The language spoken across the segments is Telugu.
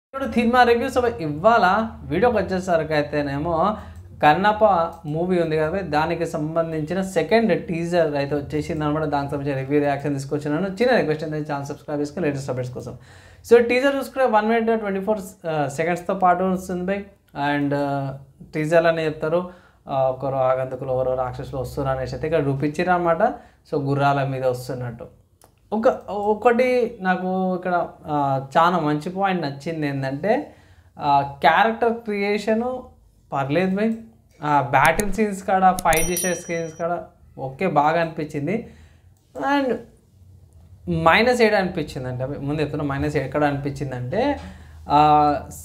ఇప్పుడు సినిమా రివ్యూస్ ఇవాళ వీడియోకి వచ్చేసరికి అయితేనేమో కన్నప్ప మూవీ ఉంది కదా, దానికి సంబంధించిన సెకండ్ టీజర్ అయితే వచ్చేసింది అనమాట. దానికి సంబంధించిన రివ్యూ రియాక్షన్ తీసుకొచ్చినాను. చిన్న రిక్వెస్ట్ అయితే ఛానల్ సబ్స్క్రైబ్ చేసుకుని లేటెస్ట్ అప్డేట్స్ కోసం. సో టీజర్ చూసుకుంటే 1 minute 24 secondsతో పాటు వస్తుంది బై. అండ్ టీజర్లు అని చెప్తారు, ఒకరు ఆగంతకులు ఎవరో రాక్షసులు వస్తున్నారు అనేసి అయితే ఇక్కడ చూపించారు అనమాట. సో గుర్రాల మీద వస్తున్నట్టు ఒకటి నాకు ఇక్కడ చాలా మంచి పాయింట్ నచ్చింది ఏంటంటే క్యారెక్టర్ క్రియేషను పర్లేదు బై. బ్యాటిల్ సీన్స్ కాడ, ఫైట్ చేసే సీన్స్ కాడ ఓకే బాగా అనిపించింది. అండ్ మైనస్ ఏడ అనిపించింది అంటే ముందు చెప్తున్నా, మైనస్ ఎక్కడ అనిపించింది అంటే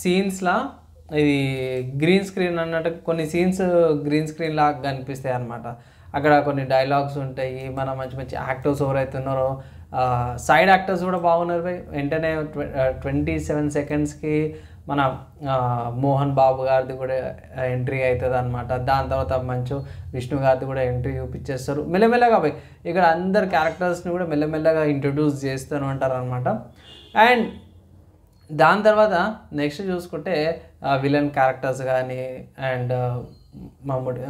సీన్స్లా ఇది గ్రీన్ స్క్రీన్ అన్నట్టు కొన్ని సీన్స్ గ్రీన్ స్క్రీన్ లాగా కనిపిస్తాయి అనమాట. అక్కడ కొన్ని డైలాగ్స్ ఉంటాయి, మన మంచి మంచి యాక్టర్స్ ఎవరైతే ఉన్నారో సైడ్ యాక్టర్స్ కూడా బాగున్నారు బై. వెంటనే 27 secondsకి మన మోహన్ బాబు గారిది కూడా ఎంట్రీ అవుతుంది అనమాట. దాని తర్వాత మంచు విష్ణు గారిది కూడా ఎంట్రీ చూపించేస్తారు మెల్లమెల్లగా బై. ఇక్కడ అందరు క్యారెక్టర్స్ని కూడా మెల్లమెల్లగా ఇంట్రడ్యూస్ చేస్తూనే ఉంటారు అనమాట. అండ్ దాని తర్వాత నెక్స్ట్ చూసుకుంటే విలన్ క్యారెక్టర్స్ కానీ అండ్ మమ్మూడి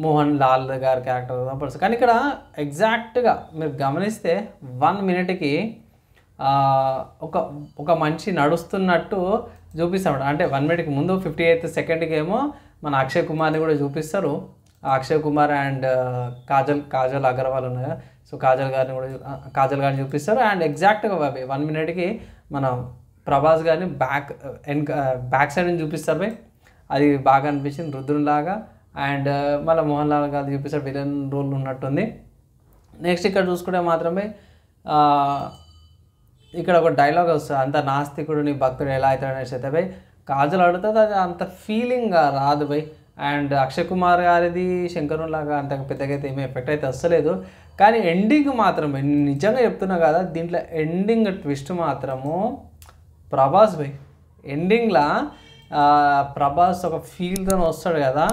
మోహన్ లాల్ గారి క్యారెక్టర్ పడుతుంది. కానీ ఇక్కడ ఎగ్జాక్ట్గా మీరు గమనిస్తే 1 minute ఒక మనిషి నడుస్తున్నట్టు చూపిస్తాడు. అంటే 1 minute ముందు 58th second ఏమో మన అక్షయ్ కుమార్ని కూడా చూపిస్తారు. అక్షయ్ కుమార్ అండ్ కాజల్ అగర్వాల్ ఉన్నాయి, సో కాజల్ గారిని చూపిస్తారు. అండ్ ఎగ్జాక్ట్గా 1 minute మన ప్రభాస్ గారిని బ్యాక్ సైడ్ నుంచి చూపిస్తారు బై. అది బాగా అనిపించింది రుద్రునిలాగా. అండ్ మళ్ళీ మోహన్ లాల్ గారు చూపిస్తారు, విలన్ రోల్ ఉన్నట్టుంది. నెక్స్ట్ ఇక్కడ చూసుకుంటే మాత్రమే ఇక్కడ ఒక డైలాగ్ వస్తుంది, అంత నాస్తికుడు నీ భక్తుడు ఎలా అవుతాడు అనేసి అయితే బై. కాజల్ అడుగుతుంది, అది అంత ఫీలింగ్ రాదు బై. అండ్ అక్షయ్ కుమార్ గారిది శంకరులాగా అంత పెద్దగా అయితే ఏమీ ఎఫెక్ట్ అయితే వస్తలేదు. కానీ ఎండింగ్ మాత్రమే నిజంగా చెప్తున్నా కదా, దీంట్లో ఎండింగ్ ట్విస్ట్ మాత్రము ప్రభాస్ బై. ఎండింగ్లో ప్రభాస్ ఒక ఫీల్తో వస్తాడు కదా,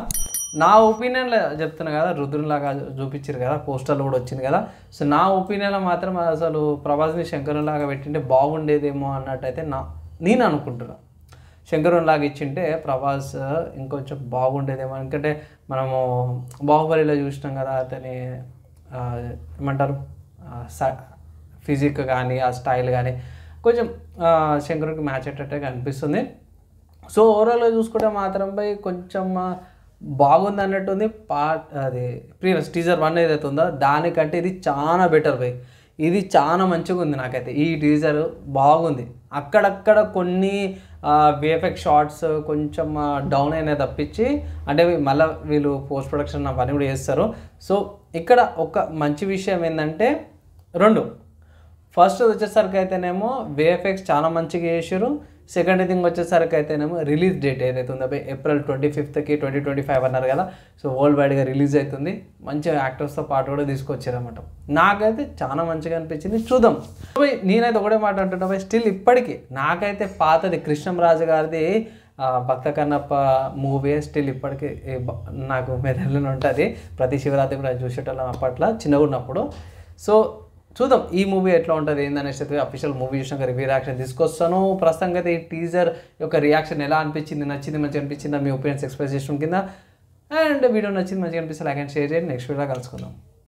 నా ఒపీనియన్లో చెప్తున్నా కదా, రుద్రునిలాగా చూపించారు కదా, పోస్టర్లు కూడా వచ్చింది కదా. సో నా ఒపీనియన్లో మాత్రం అసలు ప్రభాస్ని శంకరునిలాగా పెట్టింటే బాగుండేదేమో అన్నట్టయితే నేను అనుకుంటున్నాను. శంకరునిలాగా ఇచ్చింటే ప్రభాస్ ఇంకొంచెం బాగుండేదేమో. ఎందుకంటే మనము బాహుబలిలో చూసినాం కదా, అతని ఏమంటారు ఫిజిక్ కానీ ఆ స్టైల్ కానీ కొంచెం శంకరునికి మ్యాచ్ అయ్యేటట్టుగా అనిపిస్తుంది. సో ఓవరాల్గా చూసుకుంటే మాత్రం బై కొంచెం బాగుంది అన్నట్టుంది. అది ప్రీవియస్ టీజర్ 1 ఏదైతే ఉందో దానికంటే ఇది చాలా బెటర్ బై. ఇది చాలా మంచిగా ఉంది నాకైతే. ఈ టీజర్ బాగుంది. అక్కడక్కడ కొన్ని విఎఫ్ఎక్స్ షార్ట్స్ కొంచెం డౌన్ అయినా తప్పించి, అంటే మళ్ళీ వీళ్ళు పోస్ట్ ప్రొడక్షన్ అవన్నీ కూడా చేస్తారు. సో ఇక్కడ ఒక మంచి విషయం ఏంటంటే ఫస్ట్ వచ్చేసరికి అయితేనేమో విఎఫ్ఎక్స్ చాలా మంచిగా చేసారు. సెకండ్ థింగ్ వచ్చేసరికి అయితేనేమో రిలీజ్ డేట్ ఏదైతే ఉందో April 25th 2025 అన్నారు కదా. సో వరల్డ్ వైడ్గా రిలీజ్ అవుతుంది. మంచిగా యాక్టర్స్తో పాటు కూడా తీసుకొచ్చారన్నమాట. నాకైతే చాలా మంచిగా అనిపించింది. చూద్దాం. నేనైతే ఒకటే మాట అంటున్నా బై, స్టిల్ ఇప్పటికీ నాకైతే పాతది కృష్ణంరాజు గారిది భక్త కన్నప్ప మూవీ స్టిల్ ఇప్పటికీ నాకు మెదడులో ఉంటుంది. ప్రతి శివరాత్రి కూడా చూసేటోళ్ళం అప్పట్లో చిన్నగా ఉన్నప్పుడు. సో చూద్దాం ఈ మూవీ ఎట్లా ఉంటుంది ఏందనేసి అయితే అఫీషియల్ మూవీ చూసినాక రివ్యూ రియాక్షన్ తీసుకొస్తాను. ప్రస్తుతంగా అయితే ఈ టీజర్ యొక్క రియాక్షన్ ఎలా అనిపించింది, నచ్చింది, మంచిగా అనిపించిందా, మీ ఒపీనియన్స్ ఎక్స్ప్రెస్ చేసిన కింద. అండ్ వీడియో నచ్చింది, మంచిగా అనిపిస్తే లైక్ అండ్ షేర్ చేయండి. నెక్స్ట్ వీడియోలో కలుసుకుందాం.